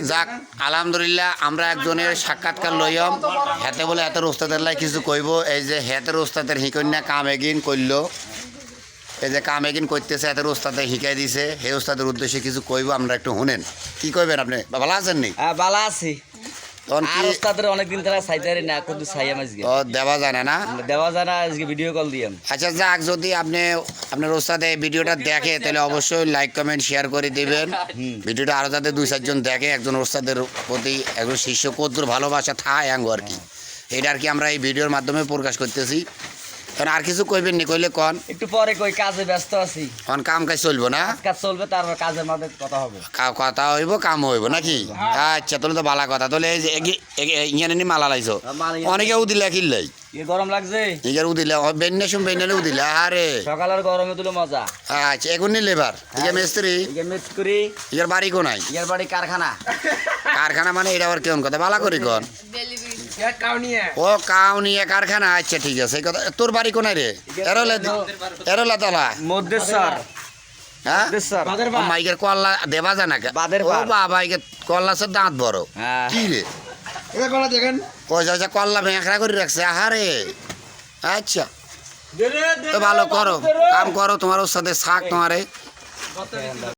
যাক আলহামদুলিল্লাহ আমরা একজনের সাক্ষাৎকার লইম হেতে বলে হেতের ওস্তাদের লাই কিছু কইব এই যে হেতের ওস্তাদের হিকন্যা কাম এগিন করলো এই যে কাম এগিন করতেছে হেতের ওস্তাদে শিখাই দিছে সেই ওস্তাদের উদ্দেশ্যে কিছু কইব আমরা একটু শুনেন কি কইবেন আপনি ভালো আছেন নি বালা আছি তখন আর কি ওস্তাদের অনেকদিন ধরে চাইতারি না কত চাই আজকে ও দেওয়া জানে না দেওয়া যায় না আজকে ভিডিও কল দিয়াম আচ্ছা যাক যদি আপনি আপনার ওস্তাদ এই ভিডিওটা দেখে তাহলে অবশ্যই লাইক কমেন্ট শেয়ার করে দিবেন ভিডিওটা আরও যাতে 2-4 জন দেখে একজন ওস্তাদের প্রতি একজন শিষ্য কদ্দুর ভালোবাসা থায় আঙ্গ আর কি এটা আর কি আমরা এই ভিডিওর মাধ্যমে প্রকাশ করতেছি কারণ আর কিছু কইবেন নি কইলে কন একটু পরে কই কাজে ব্যস্ত আছি কন কাম কাজ চলবো না কাজ চলবে তারপর কাজের মধ্যে কথা হবে কথা হইব কাম হইব নাকি আচ্ছা তাহলে তো ভালো কথা তাহলে এই যে ইয়ে নি মালা লাইছো অনেকে উদিলে কিনলাই কি গরম লাগছে ইগার উদিলে বেন্নে উদিলে আরে সকালের গরমে তুলো মজা আচ্ছা এখন নি লেবার ইয়ে মিস্ত্রি ইয়ে মিস্ত্রি ইগার বাড়ি কোনাই ইয়ার বাড়ি কারখানা কারখানা মানে এটা আবার কেমন কথা ভালো করি কন ও কাউনিয়া কারখানা আচ্ছা ঠিক আছে এই কথা তোর বাড়ি কোনায় রে এরলা তলা মধ্যেশ্বর হ্যাঁ মধ্যেশ্বর মাইকের কল্লা দেবা জানা বাদের ও পার। বাবা ইকে কল্লা সে দাঁত বড় হ্যাঁ। কি রে পয়সা কল্লা ভেঁকড়া করে রাখছে আহারে আচ্ছা তো ভালো করো কাম করো তোমার ওর সাথে শাক তোমারে